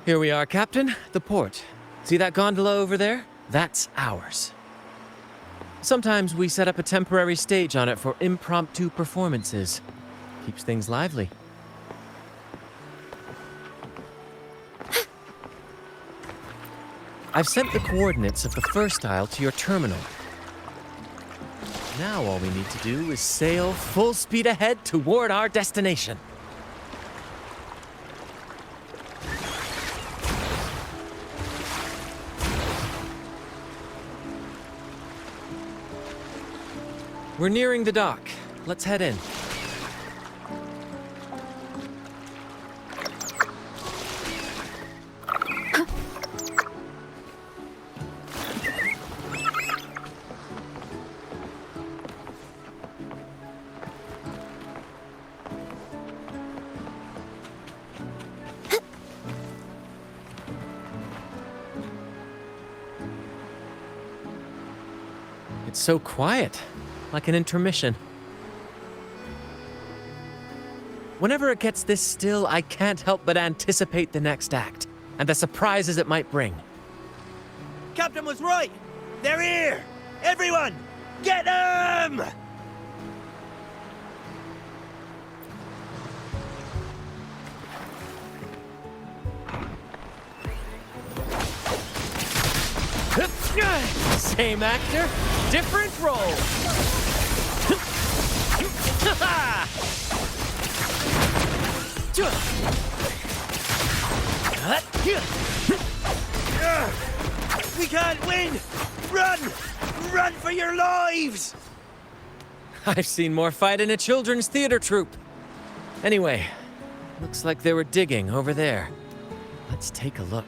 Here we are, Captain. The port. See that gondola over there? That's ours. Sometimes we set up a temporary stage on it for impromptu performances. Keeps things lively. I've sent the coordinates of the first isle to your terminal. Now all we need to do is sail full speed ahead toward our destination. We're nearing the dock. Let's head in. It's so quiet. Like an intermission. Whenever it gets this still, I can't help but anticipate the next act, and the surprises it might bring. Captain was right! They're here! Everyone! Get them! Same actor, different role. We can't win! Run! Run for your lives! I've seen more fight in a children's theater troupe. Anyway, looks like they were digging over there. Let's take a look.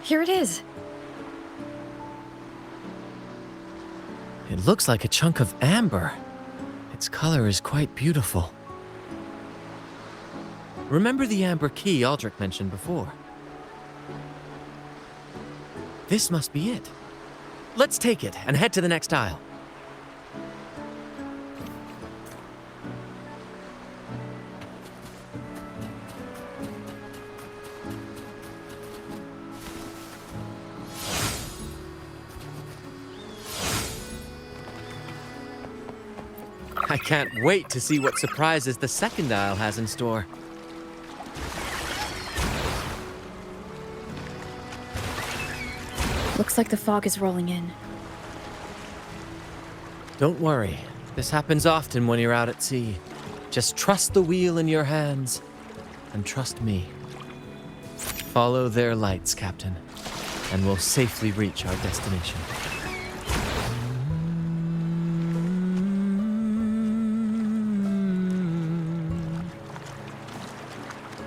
Here it is. It looks like a chunk of amber. Its color is quite beautiful. Remember the amber key Aldrich mentioned before? This must be it. Let's take it and head to the next aisle. I can't wait to see what surprises the second aisle has in store. Looks like the fog is rolling in. Don't worry. This happens often when you're out at sea. Just trust the wheel in your hands, and trust me. Follow their lights, Captain, and we'll safely reach our destination.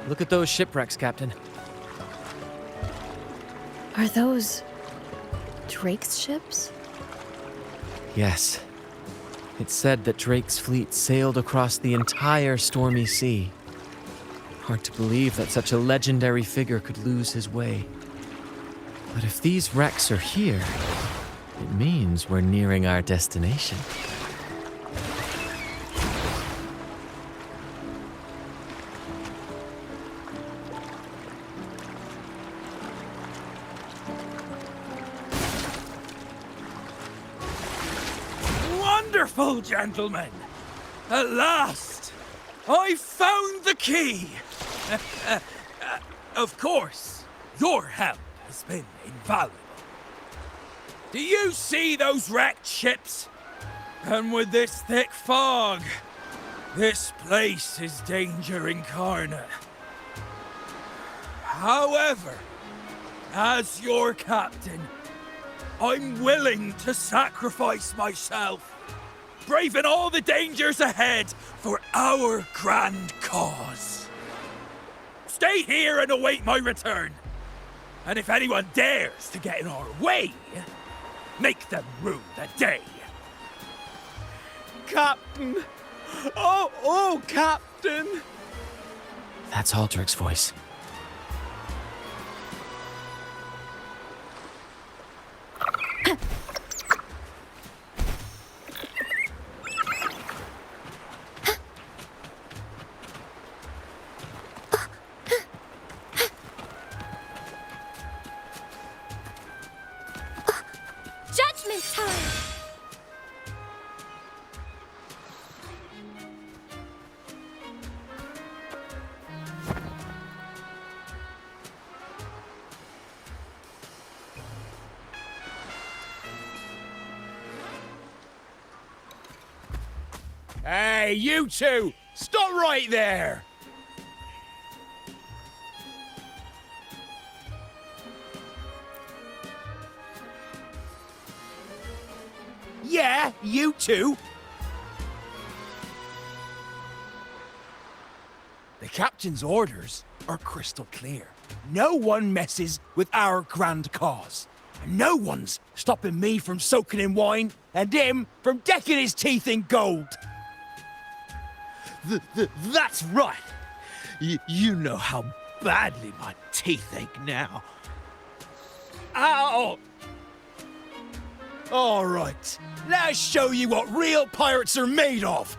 Look at those shipwrecks, Captain. Are those Drake's ships? Yes. It's said that Drake's fleet sailed across the entire stormy sea. Hard to believe that such a legendary figure could lose his way. But if these wrecks are here, it means we're nearing our destination. Wonderful, gentlemen! At last! I found the key! Of course, your help has been invaluable. Do you see those wrecked ships? And with this thick fog, this place is danger incarnate. However, as your captain, I'm willing to sacrifice myself braving all the dangers ahead for our grand cause. Stay here and await my return. And if anyone dares to get in our way, make them rue the day. Captain! Oh, Captain! That's Aldrich's voice. Judgment time! Hey, you two! Stop right there! Yeah, you two! The captain's orders are crystal clear. No one messes with our grand cause. And no one's stopping me from soaking in wine and him from decking his teeth in gold. That's right. You know how badly my teeth ache now. Ow! All right, let's show you what real pirates are made of.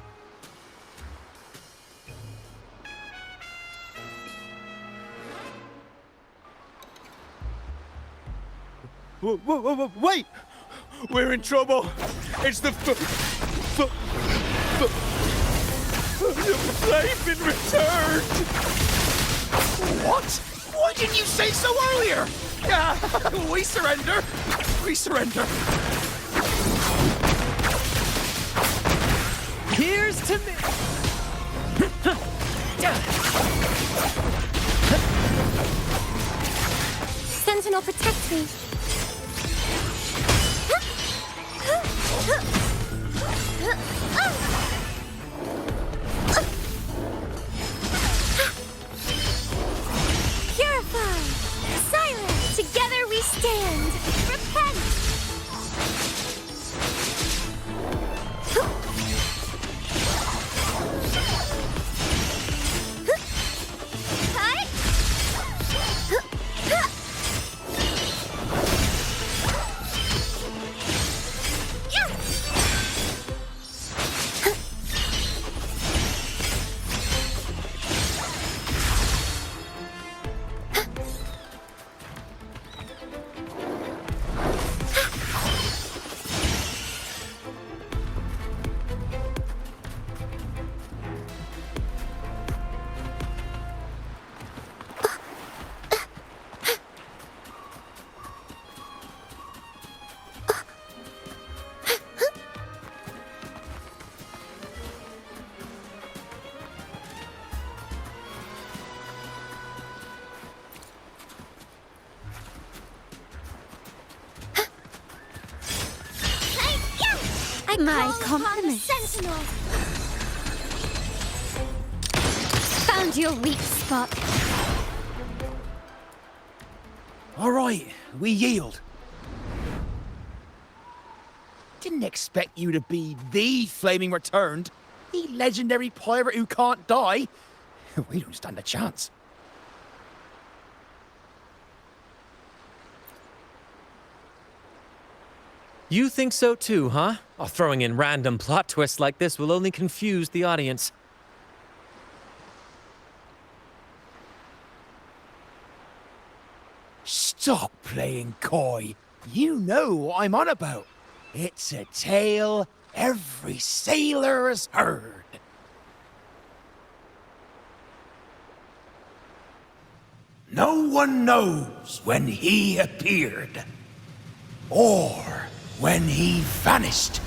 Wait! We're in trouble. It's the They've been returned! What? Why didn't you say so earlier? We surrender. We surrender. Here's to me. Sentinel, protect me. Purify! Silence! Together we stand! Repent! My compliments. Sentinel. Found your weak spot. All right, we yield. Didn't expect you to be the Flaming Returned, the legendary pirate who can't die. We don't stand a chance. You think so too, huh? Oh, throwing in random plot twists like this will only confuse the audience. Stop playing coy. You know what I'm on about. It's a tale every sailor has heard. No one knows when he appeared, or when he vanished.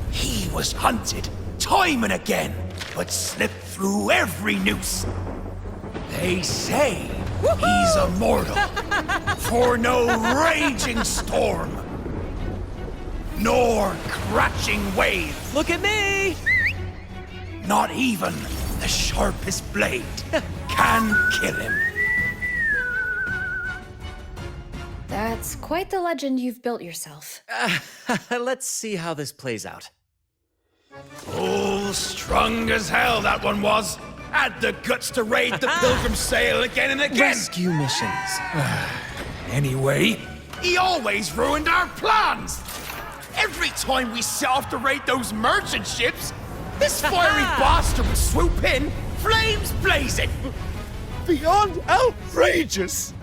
He was hunted time and again, but slipped through every noose. They say he's immortal, for no raging storm. nor crashing wave. Look at me! Not even the sharpest blade can kill him. That's quite the legend you've built yourself. Let's see how this plays out. Oh, strong as hell that one was. Had the guts to raid the Pilgrim Sail again and again. Rescue missions. Anyway, he always ruined our plans. Every time we set off to raid those merchant ships, this fiery bastard would swoop in, flames blazing. Beyond outrageous!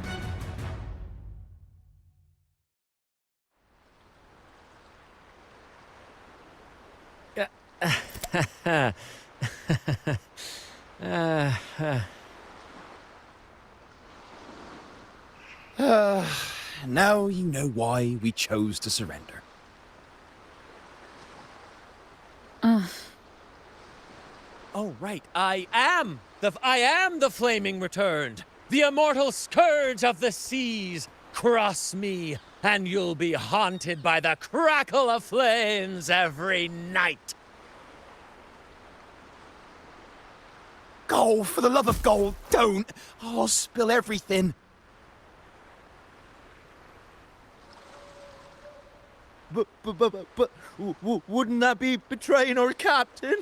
Now you know why we chose to surrender. Oh, right. I am the flaming returned. The immortal scourge of the seas. Cross me, and you'll be haunted by the crackle of flames every night. Gold, for the love of gold, don't! I'll spill everything. But wouldn't that be betraying our captain?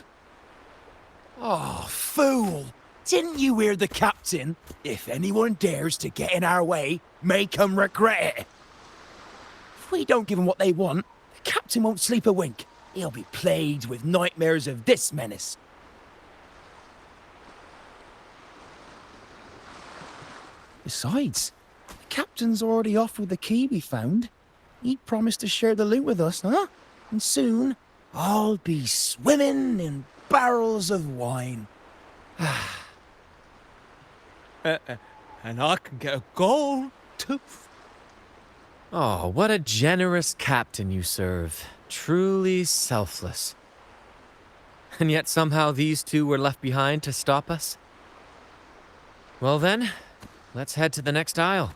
Oh, fool! Didn't you hear the captain? If anyone dares to get in our way, make 'em regret it. If we don't give 'em what they want, the captain won't sleep a wink. He'll be plagued with nightmares of this menace. Besides, the captain's already offered the key we found. He promised to share the loot with us, huh? And soon, I'll be swimming in barrels of wine. And I can get a gold tooth. Oh, what a generous captain you serve. Truly selfless. And yet somehow these two were left behind to stop us? Well then, let's head to the next aisle.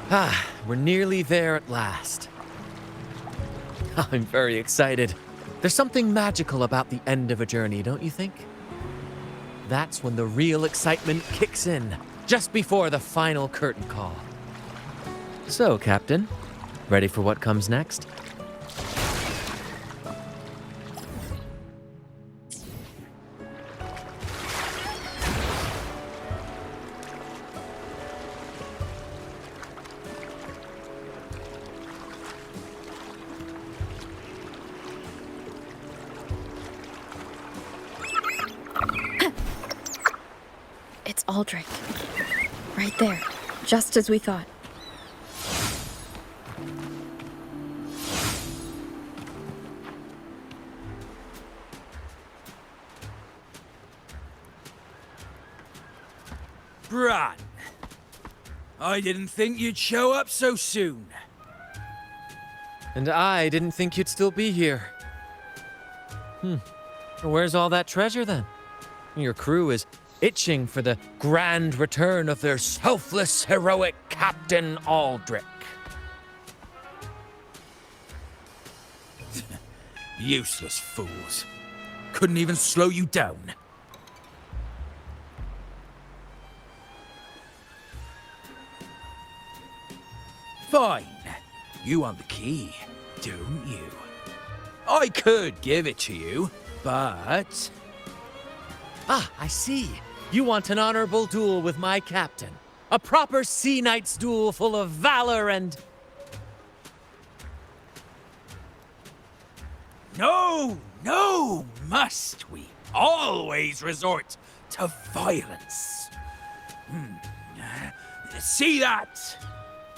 Ah, we're nearly there at last. I'm very excited. There's something magical about the end of a journey, don't you think? That's when the real excitement kicks in, just before the final curtain call. So, Captain, ready for what comes next? It's Aldrich. Right there. Just as we thought. Brant, I didn't think you'd show up so soon. And I didn't think you'd still be here. Where's all that treasure then? Your crew is itching for the grand return of their selfless, heroic Captain Aldrich. Useless fools. Couldn't even slow you down. Fine. You want the key, don't you? I could give it to you, but... Ah, I see. You want an honorable duel with my captain. A proper sea knight's duel full of valor and... No, no, must we always resort to violence? See that?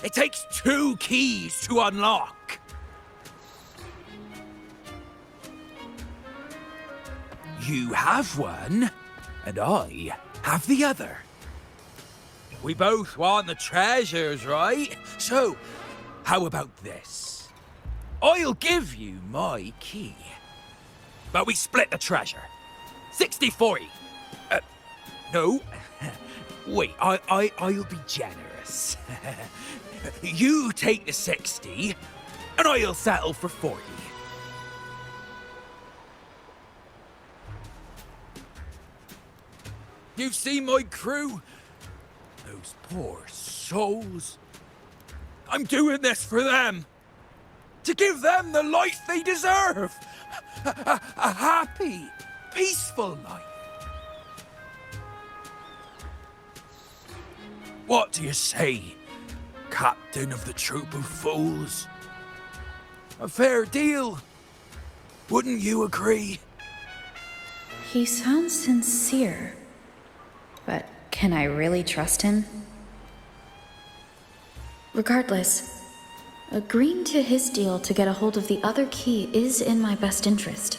It takes 2 keys to unlock. You have one, and I have the other. We both want the treasures, right? So, how about this? I'll give you my key. But we split the treasure. 60-40. No. Wait, I'll be generous. You take the 60, and I'll settle for 40. You've seen my crew? Those poor souls. I'm doing this for them. To give them the life they deserve. A happy, peaceful life. What do you say, Captain of the Troop of Fools? A fair deal, wouldn't you agree? He sounds sincere. But can I really trust him? Regardless, agreeing to his deal to get a hold of the other key is in my best interest.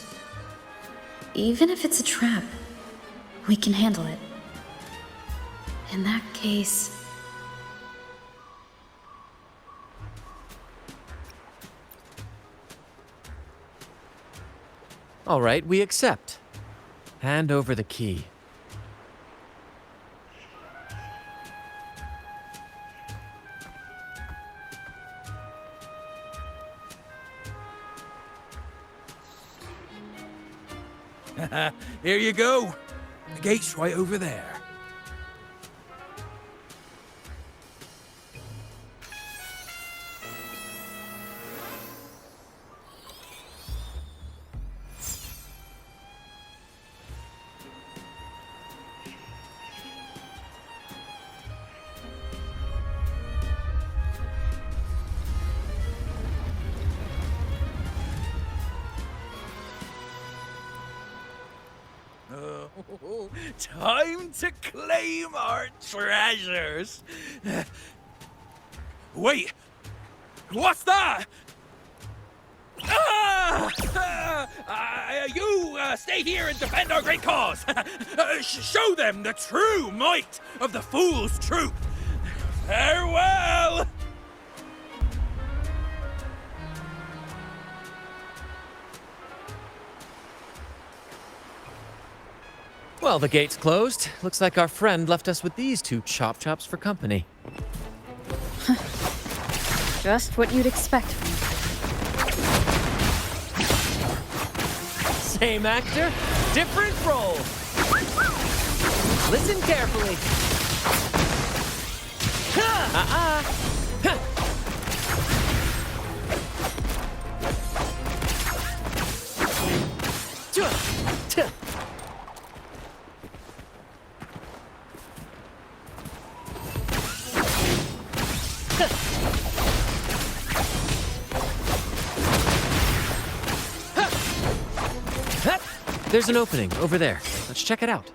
Even if it's a trap, we can handle it. In that case... All right, we accept. Hand over the key. Here you go. The gate's right over there. Time to claim our treasures. Wait, what's that? You stay here and defend our great cause. Show them the true might of the Fool's Troop. Farewell. Well, the gate's closed. Looks like our friend left us with these 2 chop-chops for company. just what you'd expect from me. Same actor, different role. Listen carefully. There's an opening over there. Let's check it out.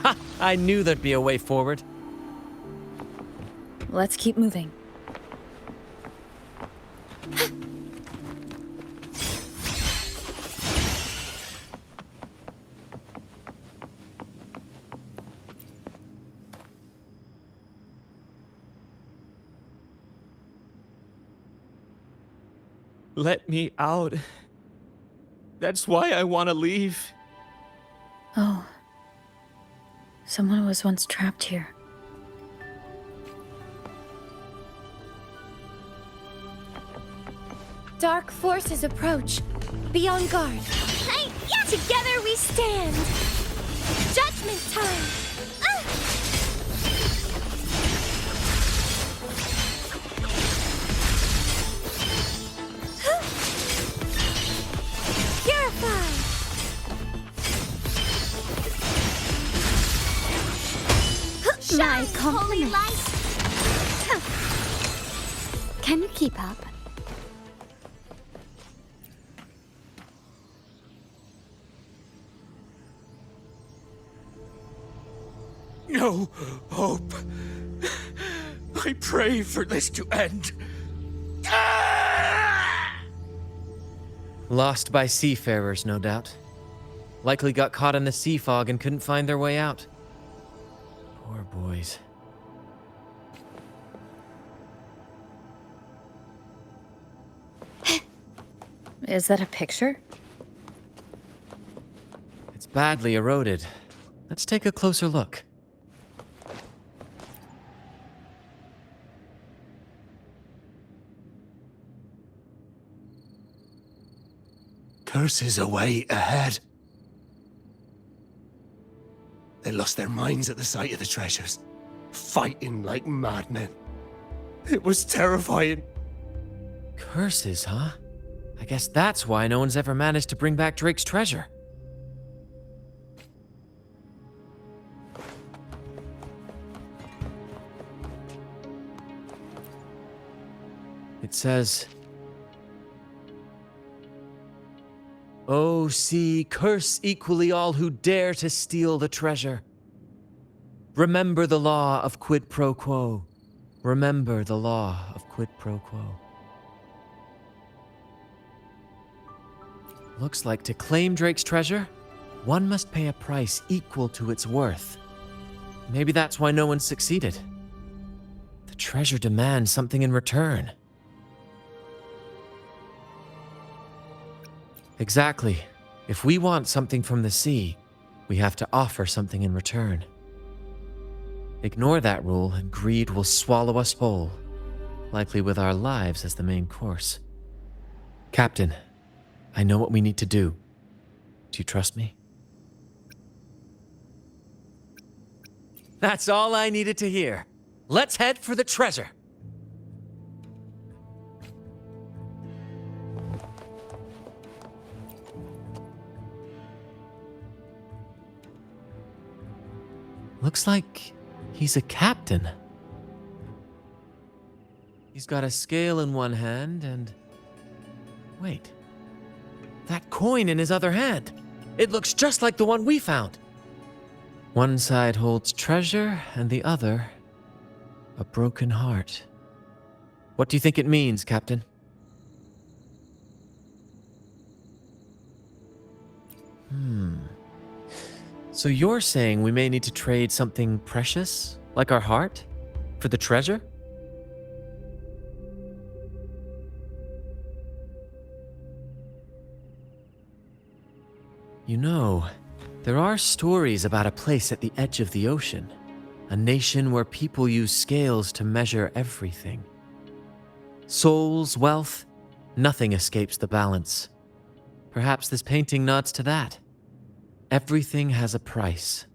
Ha! I knew there'd be a way forward. Let's keep moving. Let me out. That's why I want to leave. Oh. Someone was once trapped here. Dark forces approach. Be on guard. Hey, yeah. Together we stand. Judgment time. Shine, holy compliments. light! Can you keep up? No hope. I pray for this to end. Lost by seafarers, no doubt. Likely got caught in the sea fog and couldn't find their way out. Poor boys. Is that a picture? It's badly eroded. Let's take a closer look. Curses away ahead. They lost their minds at the sight of the treasures, fighting like madmen. It was terrifying. Curses, huh? I guess that's why no one's ever managed to bring back Drake's treasure. It says, "O sea, curse equally all who dare to steal the treasure. Remember the law of quid pro quo. Remember the law of quid pro quo." Looks like to claim Drake's treasure, one must pay a price equal to its worth. Maybe that's why no one succeeded. The treasure demands something in return. Exactly. If we want something from the sea, we have to offer something in return. Ignore that rule and greed will swallow us whole, likely with our lives as the main course. Captain, I know what we need to do. Do you trust me? That's all I needed to hear. Let's head for the treasure. Looks like he's a captain. He's got a scale in one hand and... Wait. That coin in his other hand. It looks just like the one we found. One side holds treasure and the other... a broken heart. What do you think it means, Captain? So you're saying we may need to trade something precious, like our heart, for the treasure? You know, there are stories about a place at the edge of the ocean, a nation where people use scales to measure everything. Souls, wealth, nothing escapes the balance. Perhaps this painting nods to that. Everything has a price.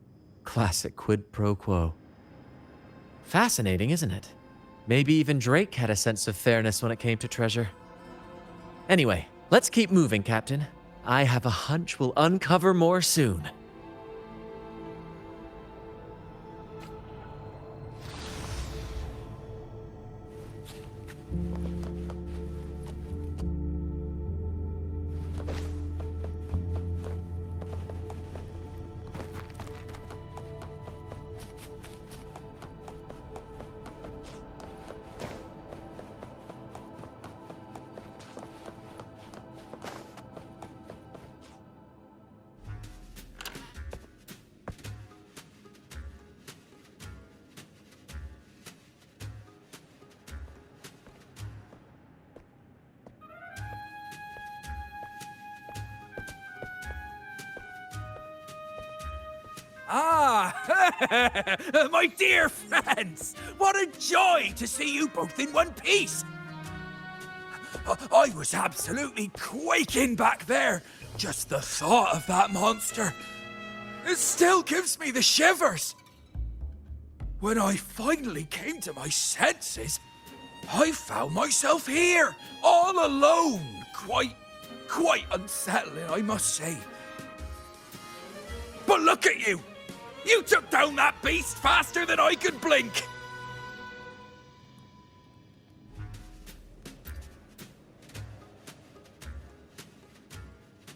Classic quid pro quo. Fascinating, isn't it? Maybe even Drake had a sense of fairness when it came to treasure. Anyway, let's keep moving, Captain. I have a hunch we'll uncover more soon. Ah, my dear friends, what a joy to see you both in one piece. I was absolutely quaking back there. Just the thought of that monster. It still gives me the shivers. When I finally came to my senses, I found myself here, all alone. Quite unsettling, I must say. But look at you! You took down that beast faster than I could blink!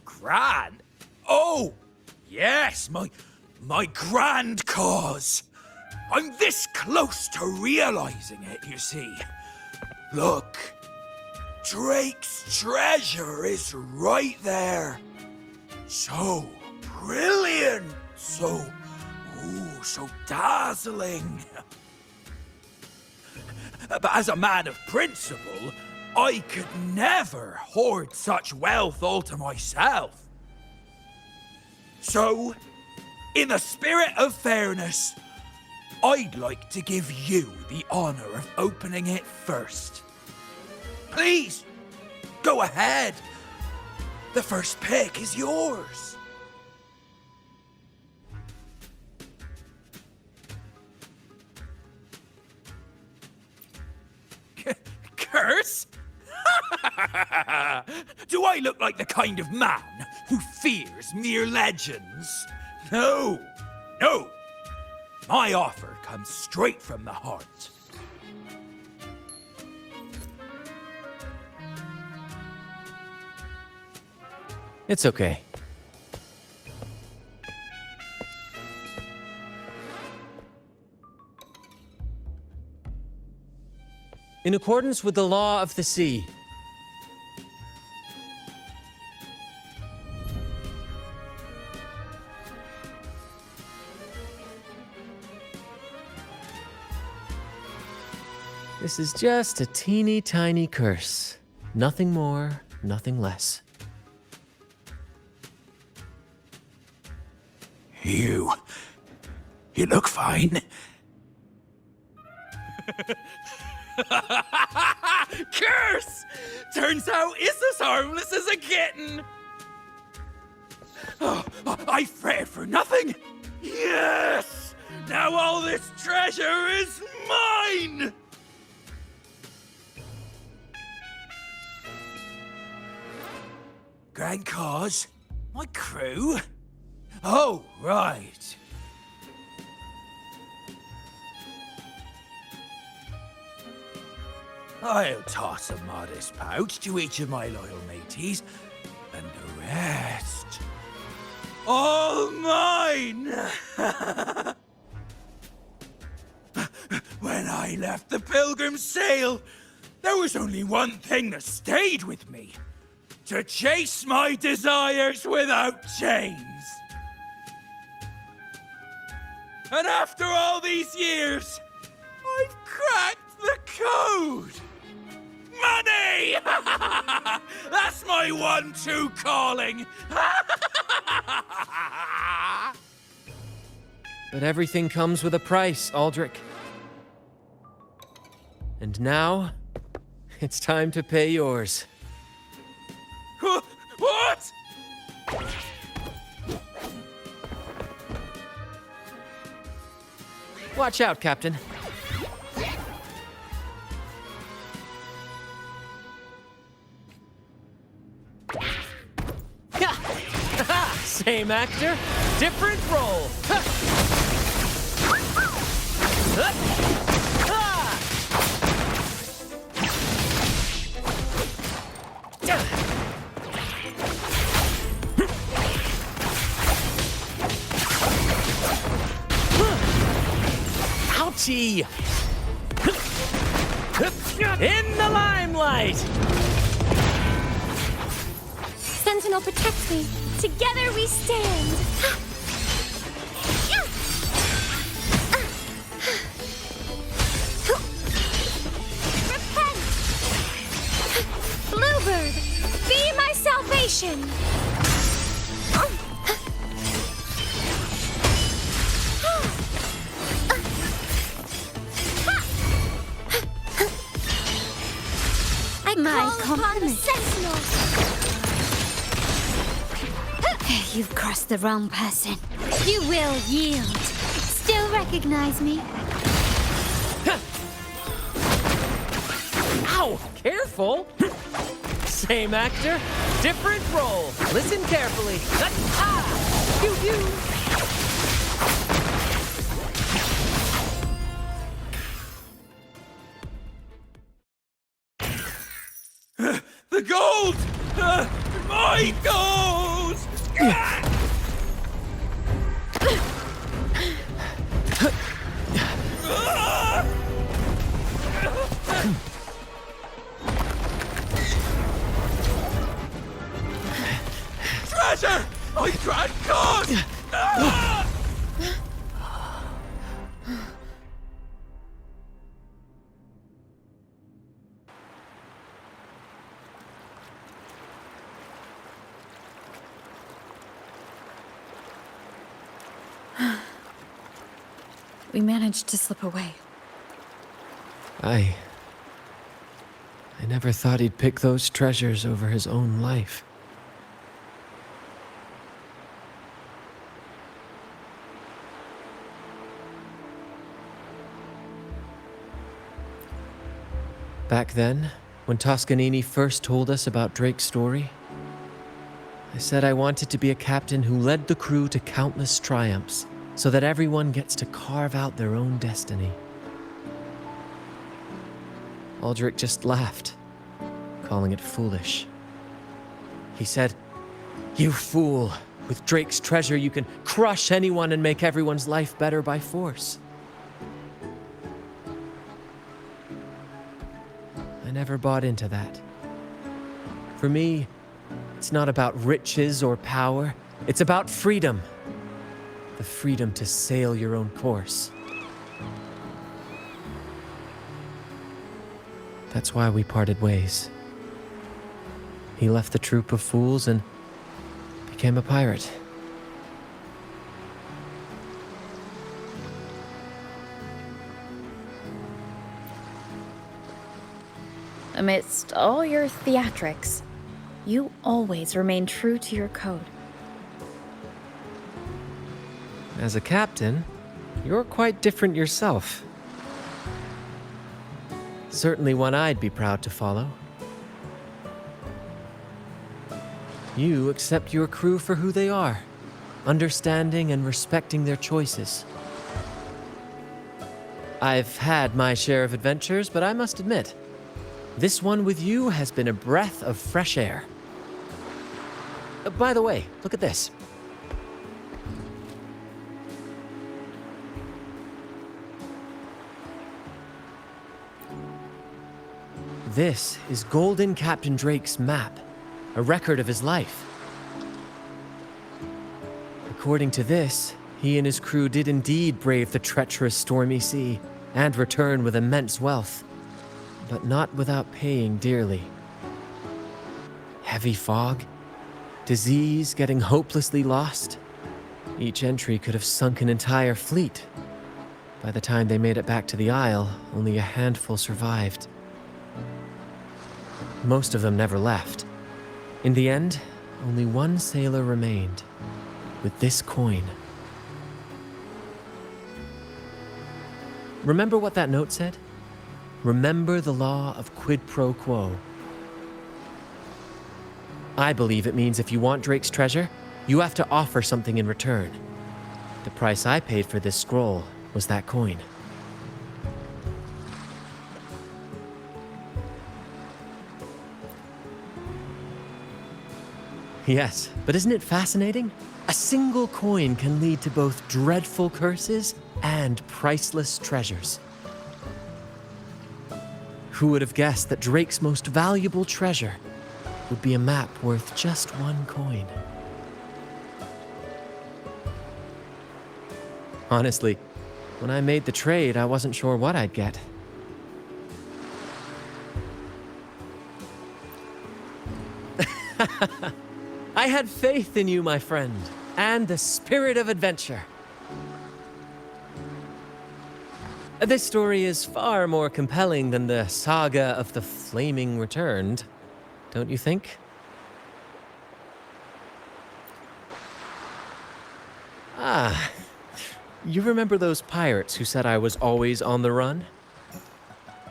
Grand? Oh! Yes, my grand cause! I'm this close to realizing it, you see. Look, Drake's treasure is right there. So brilliant, so dazzling. But as a man of principle, I could never hoard such wealth all to myself. So, in the spirit of fairness, I'd like to give you the honor of opening it first. Please, go ahead. The first pick is yours. Curse? Do I look like the kind of man who fears mere legends? No, no. My offer comes straight from the heart. It's okay. In accordance with the law of the sea, this is just a teeny tiny curse. Nothing more, nothing less. You look fine. Curse! Turns out it's as harmless as a kitten. Oh, I fretted for nothing. Yes! Now all this treasure is mine! Grand cause? My crew? Oh, right. I'll toss a modest pouch to each of my loyal mateys, and the rest, all mine! When I left the Pilgrim's Sail, there was only one thing that stayed with me. To chase my desires without chains. And after all these years, I've cracked the code! Money! That's my 1-2 calling! But everything comes with a price, Aldrich. And now, it's time to pay yours. What? Watch out, Captain. Same actor, different role. Ouchie! In the limelight! Sentinel, protect me. Together we stand. Repent! Bluebird, be my salvation. My Call upon the compliments. Sentinel. You've crossed the wrong person. You will yield. Still recognize me? Ow! Careful! Same actor, different role. Listen carefully. Ah! Pew pew! Cycles! Treasure! My grand god! We managed to slip away. I never thought he'd pick those treasures over his own life. Back then, when Toscanini first told us about Drake's story, I said I wanted to be a captain who led the crew to countless triumphs, so that everyone gets to carve out their own destiny. Aldrich just laughed, calling it foolish. He said, "You fool! With Drake's treasure, you can crush anyone and make everyone's life better by force." I never bought into that. For me, it's not about riches or power. It's about freedom. The freedom to sail your own course. That's why we parted ways. He left the troop of fools and became a pirate. Amidst all your theatrics, you always remain true to your code. As a captain, you're quite different yourself. Certainly one I'd be proud to follow. You accept your crew for who they are, understanding and respecting their choices. I've had my share of adventures, but I must admit, this one with you has been a breath of fresh air. By the way, look at this. This is Golden Captain Drake's map, a record of his life. According to this, he and his crew did indeed brave the treacherous stormy sea and return with immense wealth, but not without paying dearly. Heavy fog, disease, getting hopelessly lost. Each entry could have sunk an entire fleet. By the time they made it back to the Isle, only a handful survived. Most of them never left. In the end, only one sailor remained, with this coin. Remember what that note said? Remember the law of quid pro quo. I believe it means if you want Drake's treasure, you have to offer something in return. The price I paid for this scroll was that coin. Yes, but isn't it fascinating? A single coin can lead to both dreadful curses and priceless treasures. Who would have guessed that Drake's most valuable treasure would be a map worth just one coin? Honestly, when I made the trade, I wasn't sure what I'd get. I had faith in you, my friend, and the spirit of adventure. This story is far more compelling than the saga of the Flaming Returned, don't you think? Ah, you remember those pirates who said I was always on the run?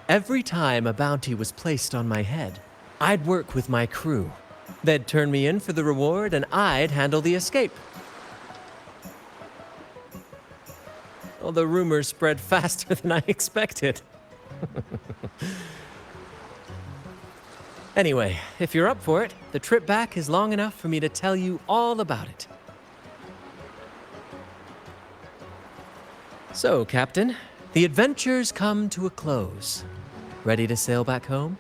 Every time a bounty was placed on my head, I'd work with my crew. They'd turn me in for the reward, and I'd handle the escape. Well, the rumors spread faster than I expected. Anyway, if you're up for it, the trip back is long enough for me to tell you all about it. So, Captain, the adventures come to a close. Ready to sail back home?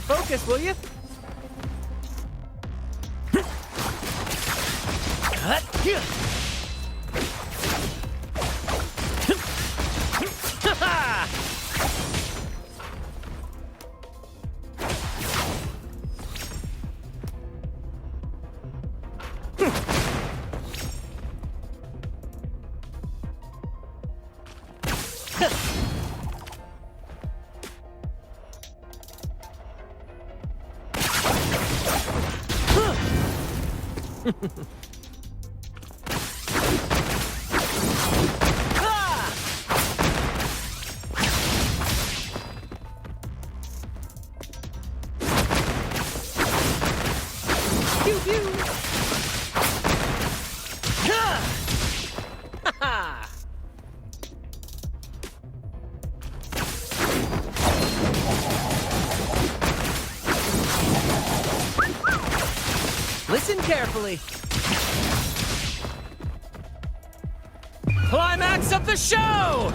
Focus, will you? Pew pew! Listen carefully. Climax of the show!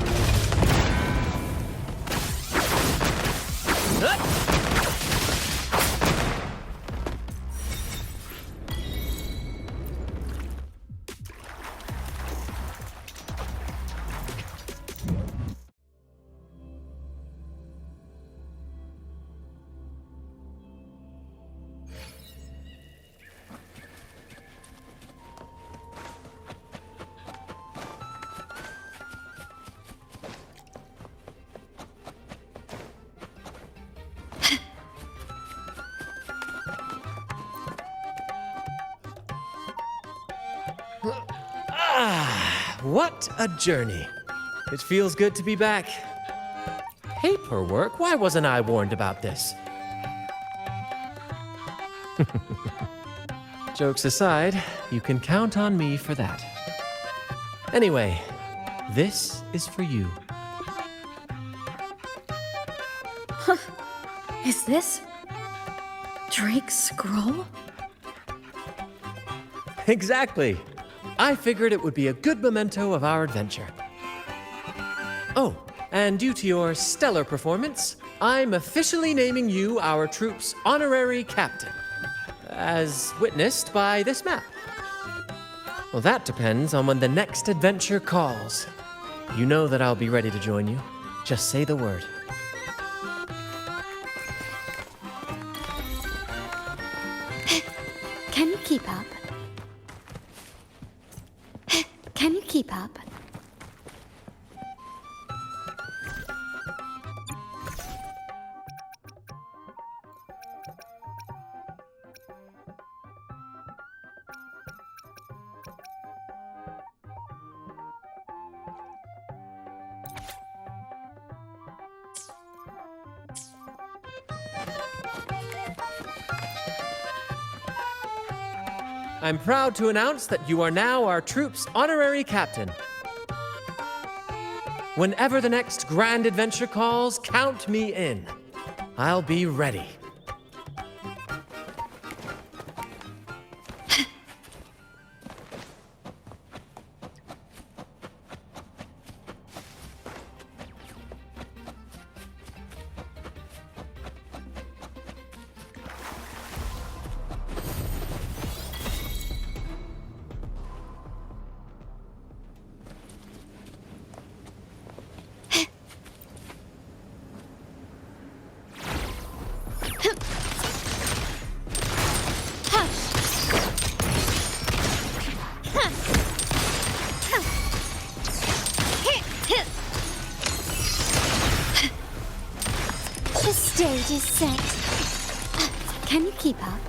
What a journey. It feels good to be back. Paperwork? Why wasn't I warned about this? Jokes aside, you can count on me for that. Anyway, this is for you. Is this Drake's scroll? Exactly. I figured it would be a good memento of our adventure. Oh, and due to your stellar performance, I'm officially naming you our troop's honorary captain, as witnessed by this map. Well, that depends on when the next adventure calls. You know that I'll be ready to join you. Just say the word. Can you keep up? Can you keep up? I'm proud to announce that you are now our troop's honorary captain. Whenever the next grand adventure calls, count me in. I'll be ready. The stage is set. Can you keep up?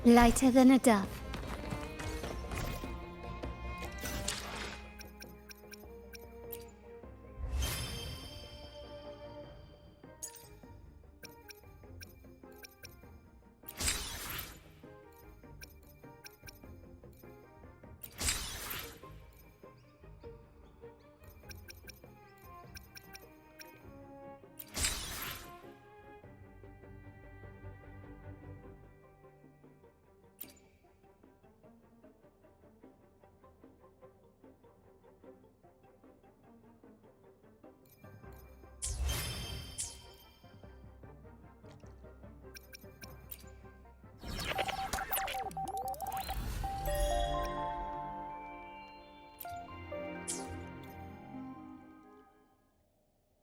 Lighter than a dove.